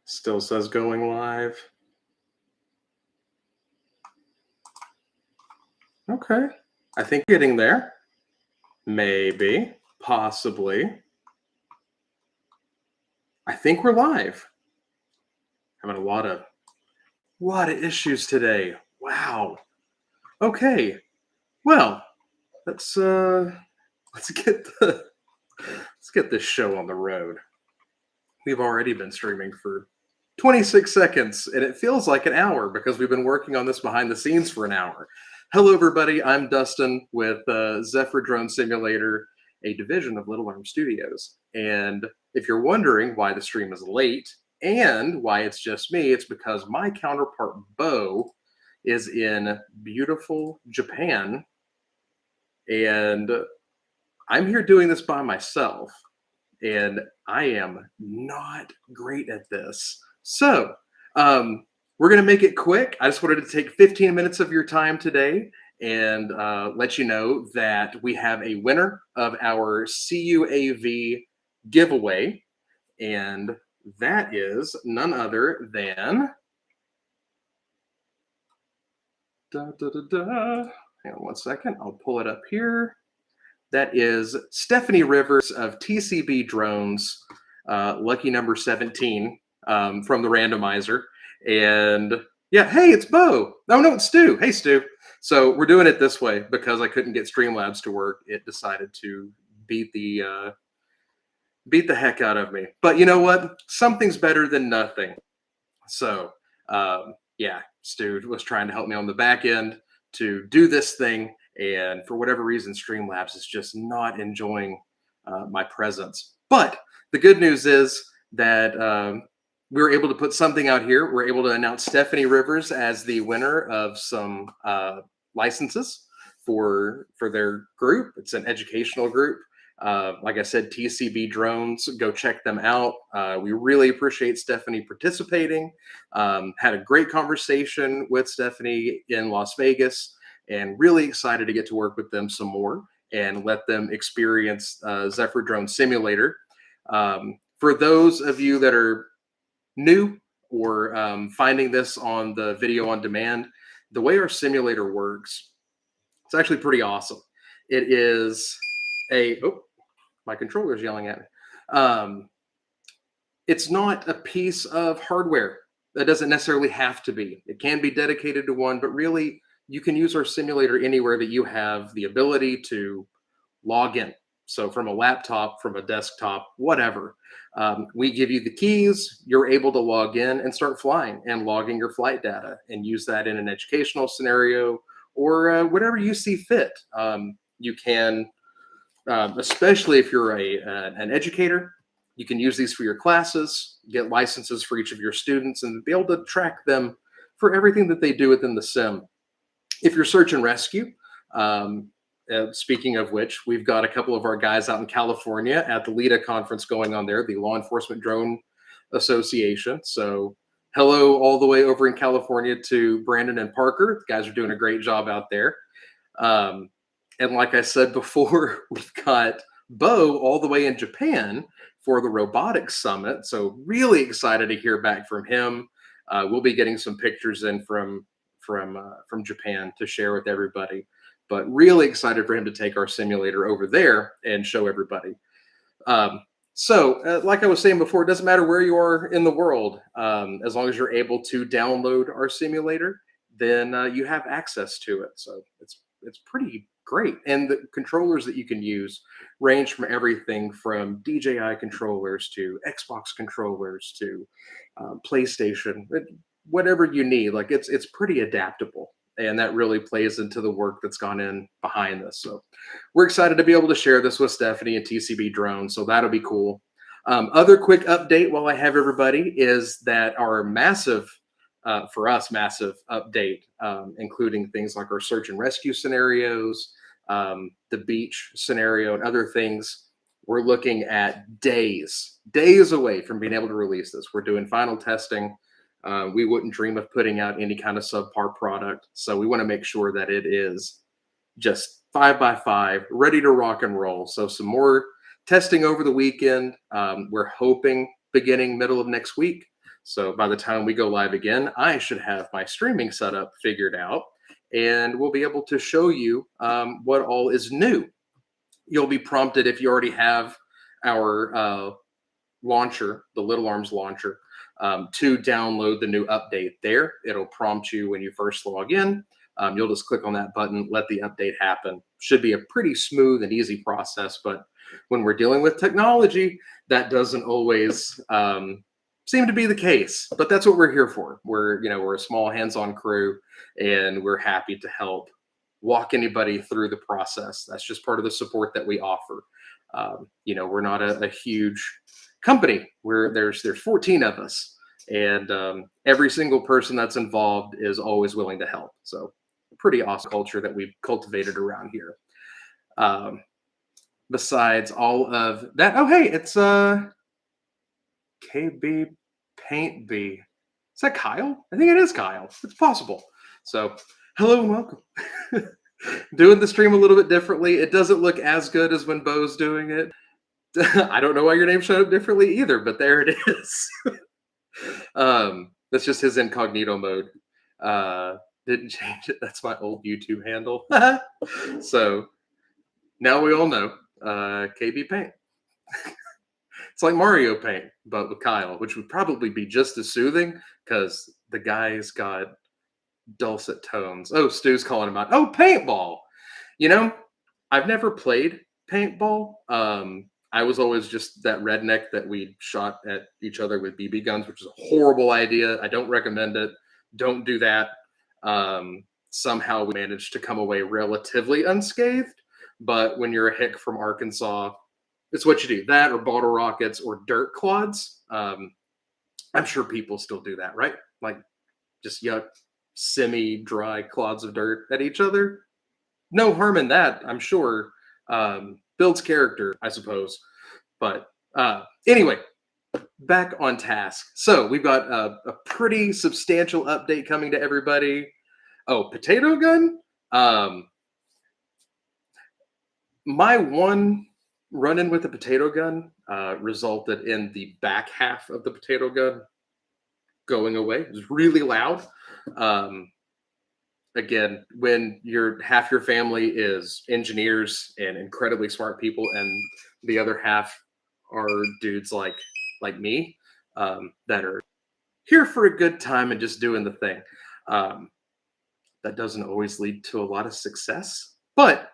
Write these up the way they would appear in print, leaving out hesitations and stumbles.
Still says going live. Okay. I think getting there. Maybe. Possibly. I think we're live. Having a lot of issues today. Wow. Okay. Well, let's get this show on the road. We've already been streaming for 26 seconds, and it feels like an hour because we've been working on this behind the scenes for an hour. Hello, everybody. I'm Dustin with Zephyr Drone Simulator, a division of Little Arm Studios. And if you're wondering why the stream is late and why it's just me, it's because my counterpart, Bo, is in beautiful Japan. And I'm here doing this by myself. And I am not great at this. So we're going to make it quick. I just wanted to take 15 minutes of your time today and let you know that we have a winner of our CUAV giveaway. And that is none other than... Hang on one second. I'll pull it up here. That is Stephanie Rivers of TCB Drones, lucky number 17 from the randomizer. And yeah, hey, it's Bo. Oh, no, it's Stu. Hey, Stu. So we're doing it this way because I couldn't get Streamlabs to work. It decided to beat the heck out of me. But you know what? Something's better than nothing. So yeah, Stu was trying to help me on the back end to do this thing. And for whatever reason, Streamlabs is just not enjoying my presence. But the good news is that we were able to put something out here. We're able to announce Stephanie Rivers as the winner of some licenses for their group. It's an educational group. Like I said, TCB Drones, go check them out. We really appreciate Stephanie participating. Had a great conversation with Stephanie in Las Vegas. And really excited to get to work with them some more and let them experience Zephyr Drone Simulator. For those of you that are new or finding this on the video on demand, the way our simulator works, it's actually pretty awesome. It is my controller's yelling at me. It's not a piece of hardware. That doesn't necessarily have to be. It can be dedicated to one, but really, you can use our simulator anywhere that you have the ability to log in. So from a laptop, from a desktop, whatever. We give you the keys. You're able to log in and start flying and logging your flight data and use that in an educational scenario or whatever you see fit. You can, especially if you're an educator, you can use these for your classes, get licenses for each of your students, and be able to track them for everything that they do within the sim. If you're search and rescue, speaking of which, we've got a couple of our guys out in California at the LEDA conference going on there, the Law Enforcement Drone Association. So hello all the way over in California to Brandon and Parker. The guys are doing a great job out there. And like I said before, we've got Bo all the way in Japan for the Robotics Summit. So really excited to hear back from him. We'll be getting some pictures in from Japan to share with everybody, but really excited for him to take our simulator over there and show everybody. So like I was saying before, it doesn't matter where you are in the world, as long as you're able to download our simulator, then you have access to it. So it's pretty great. And the controllers that you can use range from everything from DJI controllers to Xbox controllers to PlayStation, whatever you need. Like it's pretty adaptable, and that really plays into the work that's gone in behind this. So we're excited to be able to share this with Stephanie and TCB Drones. So that'll be cool. Other quick update while I have everybody is that our massive update, including things like our search and rescue scenarios, the beach scenario, and other things. We're looking at days away from being able to release this. We're doing final testing. We wouldn't dream of putting out any kind of subpar product. So we want to make sure that it is just 5x5, ready to rock and roll. So some more testing over the weekend. We're hoping beginning middle of next week So by the time we go live again, I should have my streaming setup figured out, and we'll be able to show you what all is new. You'll be prompted if you already have our launcher, the Little Arms launcher, to download the new update there. It'll prompt you when you first log in. You'll just click on that button, let the update happen. Should be a pretty smooth and easy process, but when we're dealing with technology, that doesn't always seem to be the case. But that's what we're here for. We're a small hands-on crew, and we're happy to help walk anybody through the process. That's just part of the support that we offer. We're not a huge company. There's 14 of us, and every single person that's involved is always willing to help. So pretty awesome culture that we've cultivated around here. Besides all of that, oh hey, it's KB Paint B. Is that Kyle? I think it is Kyle. It's possible. So hello and welcome. Doing the stream a little bit differently. It doesn't look as good as when Bo's doing it. I don't know why your name showed up differently either, but there it is. That's just his incognito mode. Didn't change it. That's my old YouTube handle. So now we all know KB Paint. It's like Mario Paint, but with Kyle, which would probably be just as soothing because the guy's got dulcet tones. Oh, Stu's calling him out. Oh, paintball. I've never played paintball. I was always just that redneck that we shot at each other with BB guns, which is a horrible idea. I don't recommend it. Don't do that. Somehow we managed to come away relatively unscathed. But when you're a hick from Arkansas, it's what you do. That or bottle rockets or dirt clods. I'm sure people still do that, right? Like just yuck, semi-dry clods of dirt at each other. No harm in that, I'm sure. Builds character, I suppose. But anyway, back on task. So we've got a pretty substantial update coming to everybody. Oh, potato gun? My one run-in with the potato gun resulted in the back half of the potato gun going away. It was really loud. Again, when half your family is engineers and incredibly smart people, and the other half are dudes like me that are here for a good time and just doing the thing, that doesn't always lead to a lot of success, but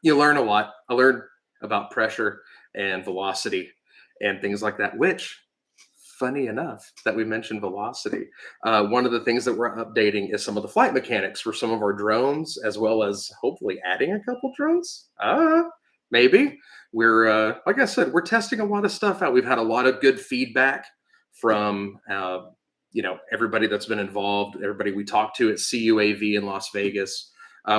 you learn a lot. I learned about pressure and velocity and things like that, which, funny enough that we mentioned velocity, one of the things that we're updating is some of the flight mechanics for some of our drones, as well as hopefully adding a couple drones. Maybe. We're like I said, we're testing a lot of stuff out. We've had a lot of good feedback from everybody that's been involved, everybody we talked to at CUAV in Las Vegas.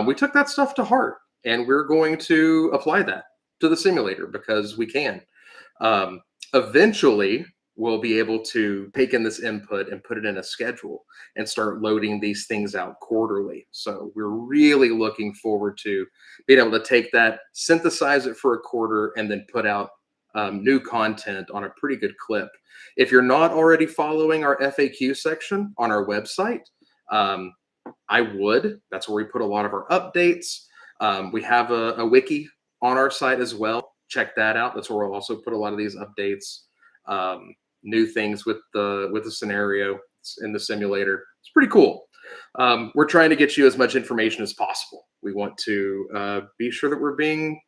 We took that stuff to heart, and we're going to apply that to the simulator because we can. Eventually, we'll be able to take in this input and put it in a schedule and start loading these things out quarterly. So we're really looking forward to being able to take that, synthesize it for a quarter, and then put out new content on a pretty good clip. If you're not already following our FAQ section on our website, I would. That's where we put a lot of our updates. We have a wiki on our site as well. Check that out. That's where we'll also put a lot of these updates. New things with the scenario in the simulator. It's pretty cool. We're trying to get you as much information as possible. We want to be sure that we're being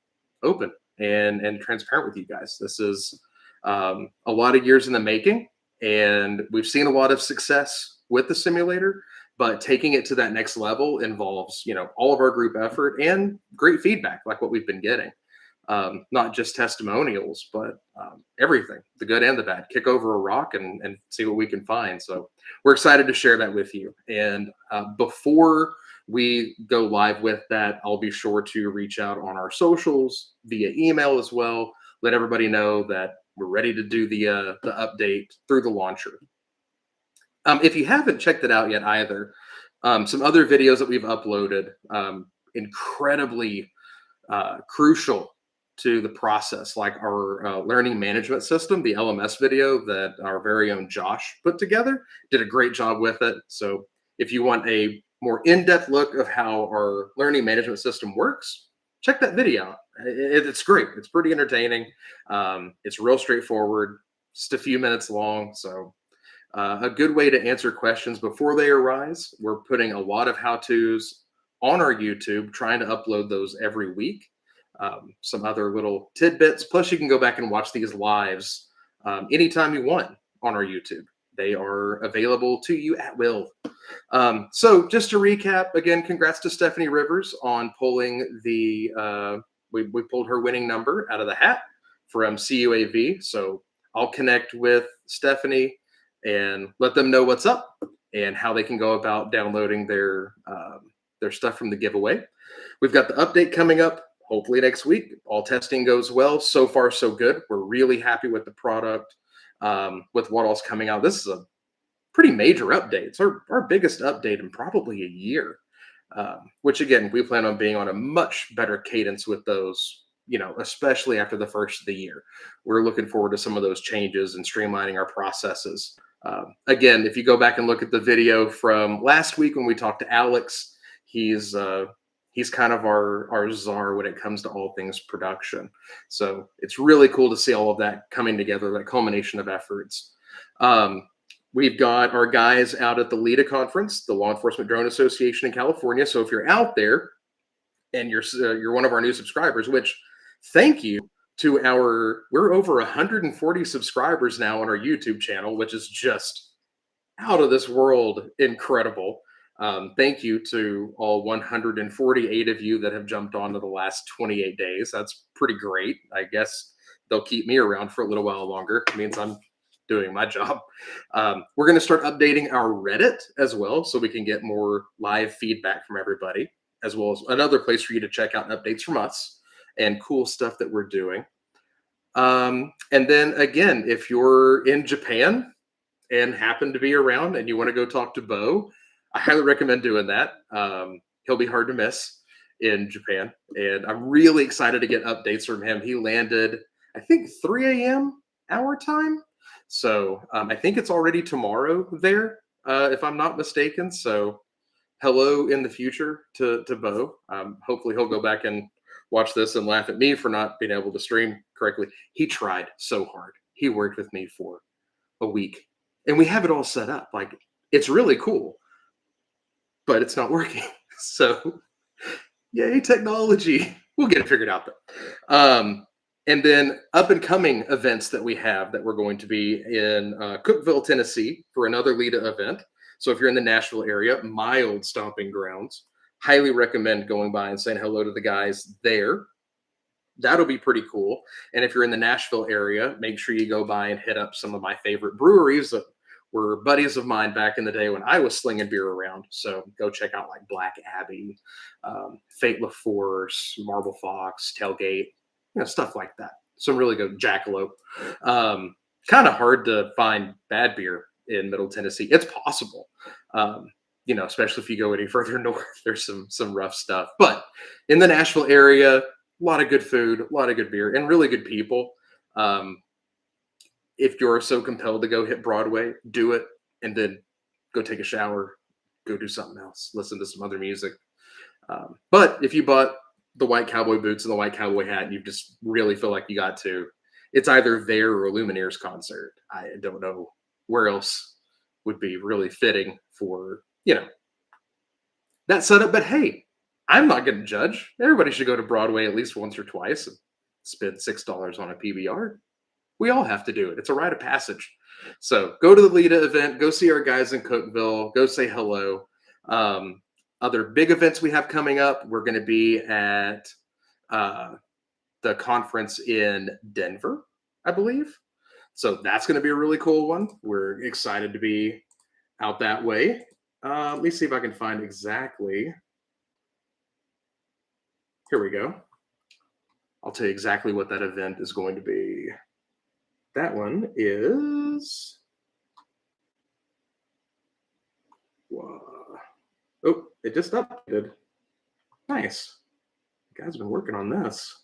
open and transparent with you guys. This is a lot of years in the making, and we've seen a lot of success with the simulator, but taking it to that next level involves, all of our group effort and great feedback like what we've been getting. Not just testimonials, but everything, the good and the bad. Kick over a rock and see what we can find. So we're excited to share that with you. And before we go live with that, I'll be sure to reach out on our socials via email as well. Let everybody know that we're ready to do the update through the launcher. If you haven't checked it out yet either, some other videos that we've uploaded, incredibly crucial to the process, like our learning management system, the LMS video that our very own Josh put together, did a great job with it. So if you want a more in-depth look of how our learning management system works, check that video out. It's great. It's pretty entertaining. It's real straightforward, just a few minutes long. So a good way to answer questions before they arise. We're putting a lot of how-tos on our YouTube, trying to upload those every week. Some other little tidbits. Plus, you can go back and watch these lives anytime you want on our YouTube. They are available to you at will. So just to recap, again, congrats to Stephanie Rivers on pulling the, we pulled her winning number out of the hat from CUAV. So I'll connect with Stephanie and let them know what's up and how they can go about downloading their stuff from the giveaway. We've got the update coming up, hopefully next week. All testing goes well. So far, so good. We're really happy with the product, with what all's coming out. This is a pretty major update. It's our biggest update in probably a year, which again, we plan on being on a much better cadence with those, especially after the first of the year. We're looking forward to some of those changes and streamlining our processes. Again, if you go back and look at the video from last week when we talked to Alex, he's kind of our czar when it comes to all things production. So it's really cool to see all of that coming together, that culmination of efforts. We've got our guys out at the LEDA conference, the Law Enforcement Drone Association in California. So if you're out there and you're one of our new subscribers, which thank you to we're over 140 subscribers now on our YouTube channel, which is just out of this world incredible. Thank you to all 148 of you that have jumped on to the last 28 days. That's pretty great. I guess they'll keep me around for a little while longer. It means I'm doing my job. We're going to start updating our Reddit as well, so we can get more live feedback from everybody, as well as another place for you to check out updates from us and cool stuff that we're doing. And then again, if you're in Japan and happen to be around and you want to go talk to Bo, I highly recommend doing that. He'll be hard to miss in Japan. And I'm really excited to get updates from him. He landed, I think, 3 a.m. our time. So I think it's already tomorrow there, if I'm not mistaken. So hello in the future to Bo. Hopefully he'll go back and watch this and laugh at me for not being able to stream correctly. He tried so hard. He worked with me for a week and we have it all set up. Like, it's really cool, but it's not working. So yay, technology. We'll get it figured out though. And then up and coming events that we have that we're going to be in Cookeville, Tennessee for another LEDA event. So if you're in the Nashville area, my old stomping grounds, highly recommend going by and saying hello to the guys there. That'll be pretty cool. And if you're in the Nashville area, make sure you go by and hit up some of my favorite breweries that were buddies of mine back in the day when I was slinging beer around. So go check out like Black Abbey, Fate La Force, Marble Fox, Tailgate, stuff like that. Some really good Jackalope. Kind of hard to find bad beer in Middle Tennessee. It's possible, especially if you go any further north. There's some rough stuff. But in the Nashville area, a lot of good food, a lot of good beer, and really good people. If you're so compelled to go hit Broadway, do it, and then go take a shower, go do something else, listen to some other music. But if you bought the white cowboy boots and the white cowboy hat, and you just really feel like you got to, it's either there or a Lumineers concert. I don't know where else would be really fitting for, that setup. But hey, I'm not going to judge. Everybody should go to Broadway at least once or twice and spend $6 on a PBR. We all have to do it. It's a rite of passage. So go to the LEDA event, go see our guys in Cookeville, go say hello. Other big events we have coming up, we're going to be at the conference in Denver, I believe. So that's going to be a really cool one. We're excited to be out that way. Let me see if I can find exactly. Here we go. I'll tell you exactly what that event is going to be. That one is. Oh, it just updated. Nice. You guys have been working on this.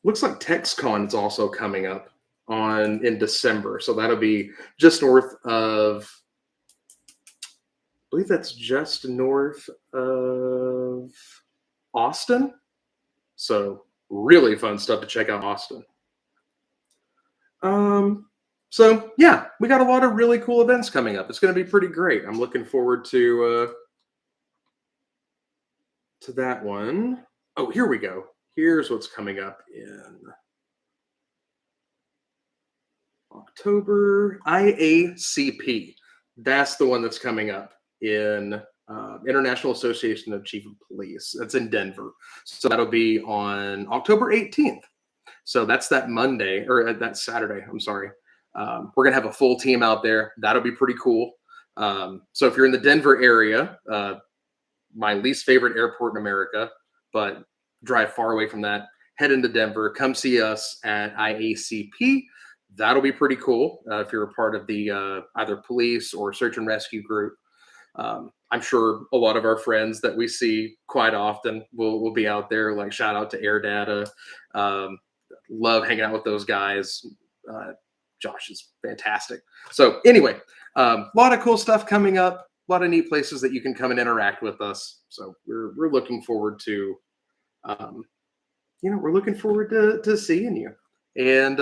Looks like TexCon is also coming up in December, so that'll be just north of. I believe that's just north of Austin. So really fun stuff to check out Austin. Um, so yeah, we got a lot of really cool events coming up. It's going to be pretty great. I'm looking forward to that one. Oh, here we go. Here's what's coming up in October. IACP. That's the one that's coming up in International Association of Chief of Police. That's in Denver. So that'll be on October 18th. So that's that Monday or that Saturday. I'm sorry. We're gonna have a full team out there. That'll be pretty cool. So if you're in the Denver area, my least favorite airport in America, but drive far away from that, head into Denver. Come see us at IACP. That'll be pretty cool if you're a part of the either police or search and rescue group. I'm sure a lot of our friends that we see quite often will be out there. Like shout out to Air Data. Love hanging out with those guys. Josh is fantastic. So anyway, a lot of cool stuff coming up. A lot of neat places that you can come and interact with us. So we're looking forward to, we're looking forward to seeing you. And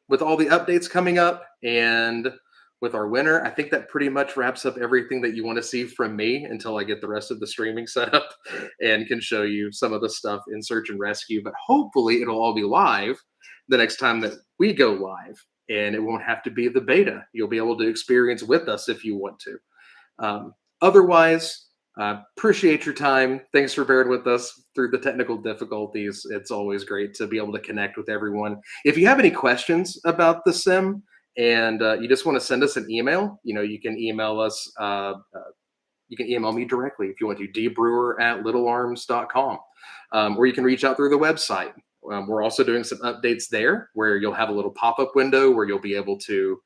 with all the updates coming up and with our winner, I think that pretty much wraps up everything that you want to see from me until I get the rest of the streaming set up and can show you some of the stuff in search and rescue. But hopefully it'll all be live the next time that we go live, and it won't have to be the beta. You'll be able to experience with us if you want to. Otherwise, appreciate your time. Thanks for bearing with us through the technical difficulties. It's always great to be able to connect with everyone. If you have any questions about the sim and you just want to send us an email, you can email us. You can email me directly if you want to, dbrewer@littlearms.com. Or you can reach out through the website. We're also doing some updates there where you'll have a little pop-up window where you'll be able to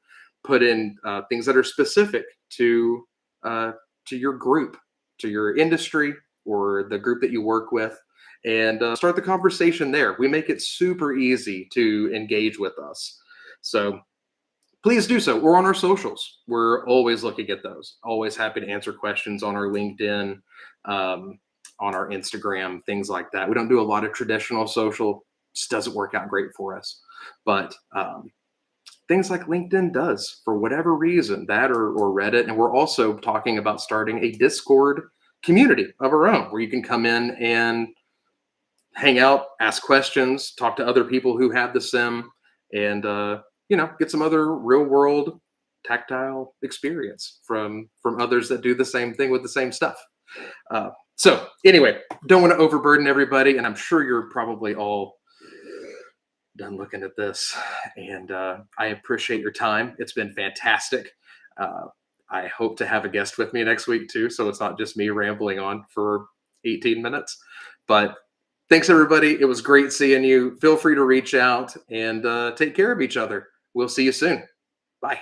put in things that are specific to your group, to your industry, or the group that you work with, and start the conversation there. We make it super easy to engage with us. So please do so. We're on our socials. We're always looking at those. Always happy to answer questions on our LinkedIn, on our Instagram, things like that. We don't do a lot of traditional social. Just doesn't work out great for us. But things like LinkedIn does for whatever reason, that or Reddit. And we're also talking about starting a Discord community of our own where you can come in and hang out, ask questions, talk to other people who have the sim, and get some other real world tactile experience from others that do the same thing with the same stuff. So anyway, don't want to overburden everybody, and I'm sure you're probably all done looking at this, and I appreciate your time. It's been fantastic. I hope to have a guest with me next week too, so it's not just me rambling on for 18 minutes. But thanks everybody. It was great seeing you. Feel free to reach out and take care of each other. We'll see you soon. Bye.